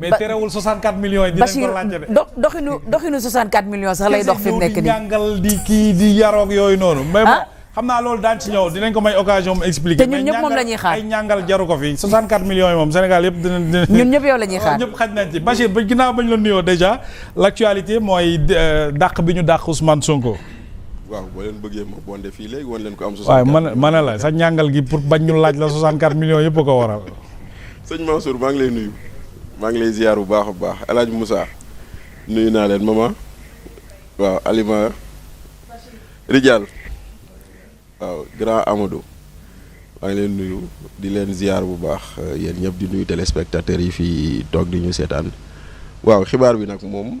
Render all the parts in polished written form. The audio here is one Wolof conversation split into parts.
mais terewul 64 millions yi dinañ ko laajte de. doxinu 64 millions sax lay dox fi mu nekk nii. di ñàngal di kii di yaroog yooyu noonu. mais bon xam naa loolu daan ci ñëw dinañ ko may occasion mu expliquer. te ñun ñëpp moom la ñuy xaar ay ñàngal jaru ko fi 64 millions yi moom Sénégal yëpp dina. ñun ñëpp yow la ñuy xaar ñëpp xaj nañ ci Bachir ba ginnaaw bañ la nuyoo déjà l'actualité mooy dàq bi ñu dàq Ousmane Sonko. waaw boo leen bëggee ma bonde fii léegi wan leen ko am. 64 waaw man la sa ñàngal gi pour bañ ñu laaj la 64 millions yëpp a ko waral. sëñ Mansour maa ngi lay nuyu maa ngi lay ziar bu baax a baax El Hadj Moussa nuyu naa leen maman waaw Alima Rijal waaw grand Amadou maa ngi leen nuyu di leen ziar bu baax yéen ñëpp di nuyu téléspectateurs yi fii toog di ñu seetaan waaw xibaar bi nag moom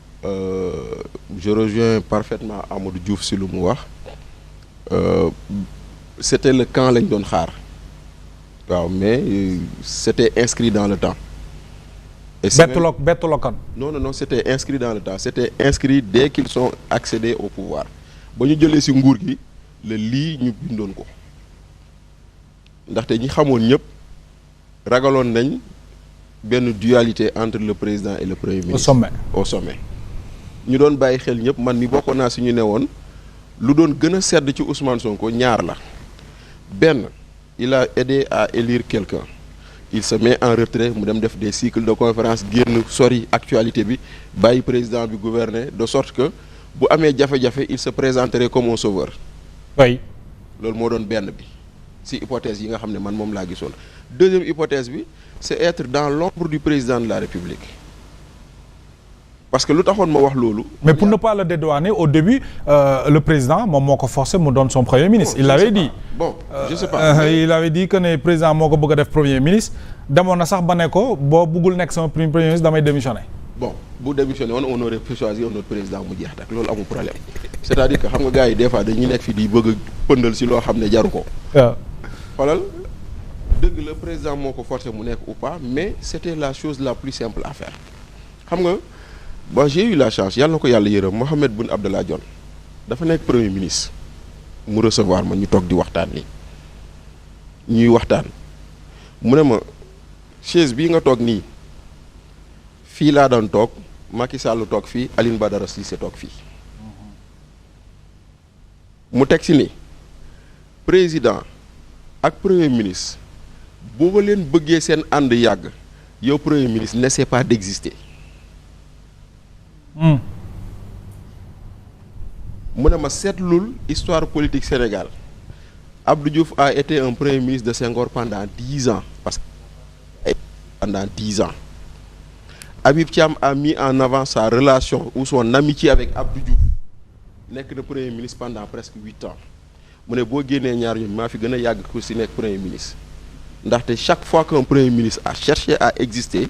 je rejoins parfaitement Amadou Diouf si lu mu wax c'était le camp lañ doon xaar waaw mais c'était inscrit dans le temps. bettu kan. non c'était inscrit dans le temps c'était inscrit dès qu'ils sont accédés au pouvoir ba ñu jëlee ci nguur gi la lii ñu bindoon ko ndaxte ñi xamoon ñëpp ragaloon nañ benn dualité entre le président et le premier ministre. au sommet ñu doon bàyyi xel ñëpp man mi bokkoon naa ci ñu ne woon lu doon gën a sedd ci Ousmane Sonko ñaar la benn il a aidé à élire quelqu'un il se met en retrait mu dem def des cycles de conférence génn sori actualité bi bàyyi président bi gouverner de sorte que bu amee jafe-jafe il se présenterait comme un sauveur. oui. loolu moo doon benn bi ci hypothèse yi nga xam ne man moom laa gisoon. deuxième hypothèse bi c'est être dans l'ombre du président de la République parce que lu taxoon ma wax loolu. mais pour ne pas le dédouaner au début le président moom moo ko forcé mu doon son premier ministre. il l'avait dit. je sais pas. il avait dit que ne président moo ko bëgg a def premier ministre demoon na sax ba ne ko boo bëggul nekk sama premier ministre damay démissionner. bon bu démissionné woon on aurait pu choisir un autre président mu jeex tak loolu amul problème c'est-à-dire que xam nga gars yi des fois dañuy nekk fii di bëgg a pëndal ci loo xam ne jaru ko. waaw. xoolal dëgg la président moo ko forcé mu nekk ou pas mais c'était la chose la plus simple à faire xam nga. bon j'ai eu la chance yàlla na ko yàlla yërëm Mohamed Boun Abdallah Dionne dafa nekk premier ministre mu recevoir ma ñu toog di waxtaan ni ñuy waxtaan mu ne ma chaise bii nga toog nii fii laa doon toog Macky Sall toog fii Aline Badara Cissé toog fii mu teg si ni président ak premier ministre boo leen bëggee seen ànd yàgg yow premier ministre n'essaie pas d'exister. mu ne ma seetlul histoire politique Sénégal Abdou Diouf a été un premier ministre de Senghor pendant 10 ans parce que pendant 10 ans Habib Thiam a mis en avant sa relation ou son amitié avec Abdou Diouf nekk na premier ministre pendant presque 8 ans mu ne boo génnee ñaar ñoom maa fi gën a yàgg ku ci nekk premier ministre ndaxte chaque fois qu'un premier ministre a cherché à exister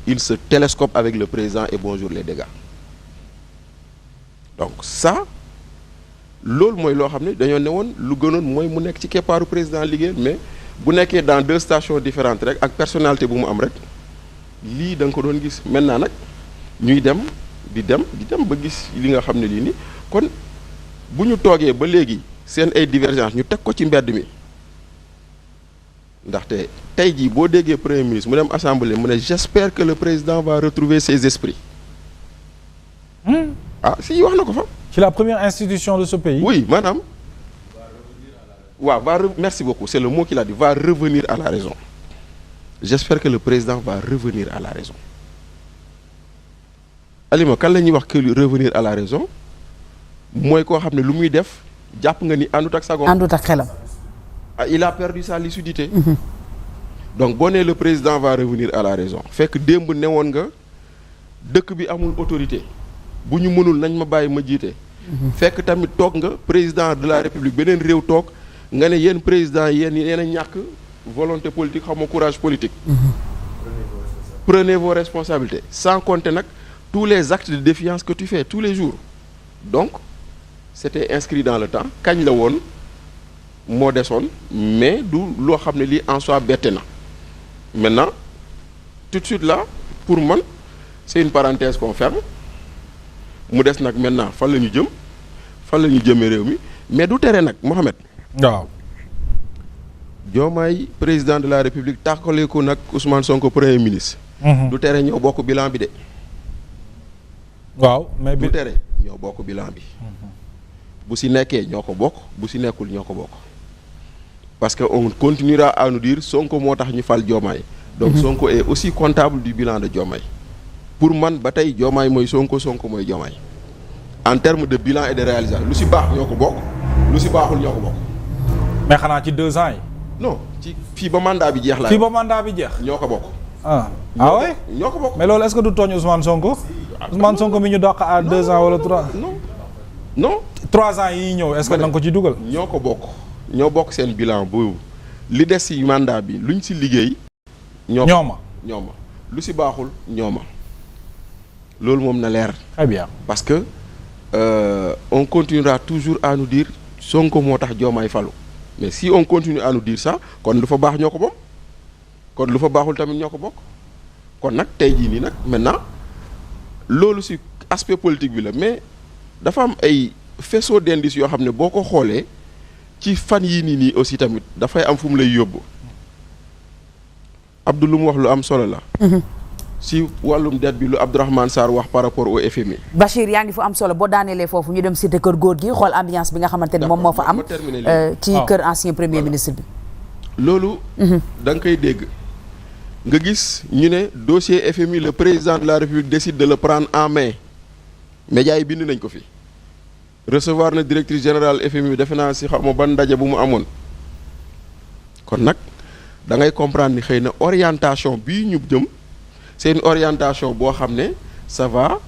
il se télescope avec le président et bonjour les dégâts donc ça loolu mooy loo xam ne dañoo ne woon lu gënoon mooy mu nekk ci keppaaru président liggéey mais bu nekkee dans 2 stations différentes rek ak personnalité bu mu am rek lii da nga ko doon gis maintenant nag ñuy dem di dem ba gis li nga xam ne lii ni kon bu ñu toogee ba léegi seen ay divergence ñu teg ko ci mbedd mi ndaxte tey jii boo déggee premier ministre mu dem assemblée mu ne j'espère que le président va retrouver ses esprits. ah si wax na ko fa. c'est la première institution de ce pays. oui maanaam. waaw merci beaucoup c'est le mot qu'il a dit va revenir à la raison. j'espère que le président va revenir à la raison. Alima kan la ñuy wax que revenir à la raison mooy koo xam ne lu muy def jàpp nga ni àndut ak sagoom. àndut ak xelam. il a perdu sa lucidité. donc boo nee le président va revenir à la raison fekk démb newoon nga dëkk bi amul autorité bu ñu mënul nañ ma bàyyi ma jiite. fekk tamit toog nga président de la république beneen réew toog nga ne yéen président yéen a ñàkk volonté politique xaw ma courage politique. prenez vos responsabilités sans compter nag tous les actes de défiance que tu fais tous les jours donc c'était inscrit dans le temps kañ la woon. moo desoon mais du loo xam ne lii en soi bette na maintenant tout de suite là pour man c'est une parenthèse qu'on ferme mu des nag maintenant fan la ñu jëm fan la ñu jëmee réew mi mais du tere nag Mohamed. waaw. Diomaye président de la République tàqale ko nag Ousmane Sonko premier ministre du tere ñoo bokk bilan bi de. waaw mais du tere ñoo bokk bilan bi. bu si nekkee ñoo ko bokk bu si nekkul ñoo ko bokk. parce que on continuera à nous dire Sonko moo tax ñu fal Diomaye. donc Sonko est aussi comptable du bilan de Diomaye. pour man ba tey Diomaye mooy Sonko mooy Diomaye. en termes de bilan et de réalisation lu si baax ñoo ko bokk lu si baaxul ñoo ko bokk. mais xanaa ci 2 ans yi. non ci fii ba mandat bi jeex la. fii ba mandat bi jeex. ñoo ko bokk. ouais ñoo ko bokk. mais loolu est-ce que du tooñ Ousmane Sonko. Ousmane Sonko mi ñu doq à 2 ans wala 3. non 3 ans yi ñëw est-ce que da nga ko ci dugal. ñoo ko bokk ñoo bokk seen bilan boobu li des ci mandat bi luñ ci liggéey. ñooma lu ci baaxul ñooma loolu moom na leer. très bien parce que on continuera toujours à nous dire Sonko moo tax Diomaye falu mais si on continue à nous dire ça kon lu fa baax ñoo ko bokk kon lu fa baaxul tamit ñoo ko bokk kon nag tey jii nii nag maintenant loolu ci aspect politique bi la mais dafa am ay faisceau d'indices yoo xam ne boo ko xoolee ci fan yii nii aussi tamit dafay am fu mu lay yóbbu Abdou lu mu wax lu am solo la. si wàllum dette bi lu Abdourahmane Sarr wax par rapport au FMI. Bachir yaa ngi fu am solo boo daaneelee foofu ñu dem cité kër góor gi xool ambiance bi nga xamante ni moom moo fa am ci kër ancien premier ministre bi. loolu. da nga koy dégg nga gis ñu ne dossier FMI le président de la République décide de le prendre en main médias yi bind nañ ko fi recevoir na directrice générale FMI defe naa si xaw ma ban ndaje bu mu amoon kon nag da ngay comprendre ni xëy na orientation bii ñu jëm. c'est une orientation boo xam ne ça va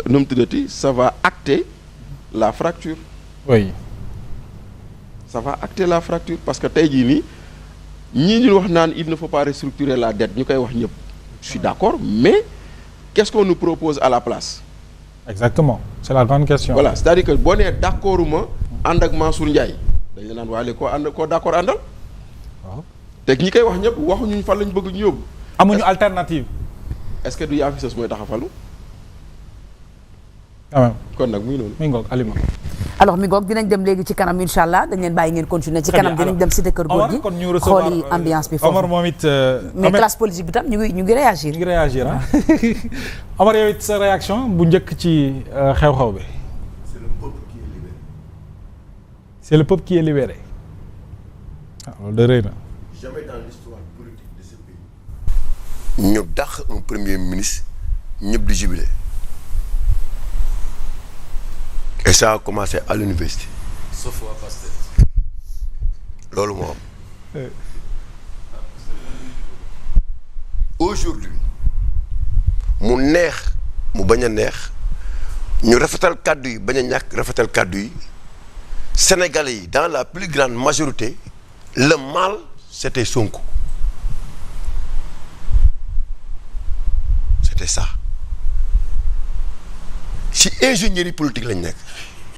nu mu tuddati ça va acter la fracture. oui. ça va acter la fracture parce que tey jii nii ñii ñu wax naan il ne faut pas restructurer la dette ñu koy wax ñëpp. je suis d'accord mais qu'est-ce qu'on nous propose à la place. exactement c'est la grande question. voilà c'est-à-dire que boo nee d'accorduma ànd ak Mansour Ndiaye dañ la naan waale koo d'accord àndal. waaw te ñi koy wax ñëpp waxuñu fan lañ bëgg ñu yóbbu. amuñu alternative. est-ce que du yaa fi sos mooy tax a falu. quand même kon nag muy noonu. mi ngoog Alima. alors mi ngoog dinañ dem léegi ci kanam incha allah dañ leen bàyyi ngeen continuer ci kanam dinañ dem cité kër góor gi xooli ambiance bi foofu Omar moom it. mais classe politique bi tam ñu ngi réagir. ñu ngi réagir ah. Omar yow it sa réaction bu njëkk ci xew-xew bi. c'est le peuple qui est libéré. ah loolu de rëy na. jamais dans l'histoire politique de ce pays. ñu dàq un premier ministre ñëpp di jubilé. et ça a commencé à l'université. sauf waa Pastef. loolu moo am. aujourd'hui mu neex mu bañ a neex ñu rafetal kàddu yi bañ a ñàkk rafetal kàddu yi Sénégalais yi dans la plus grande majorité le mal c'était Sonko. C'était ça. ci ingénierie politique lañ nekk.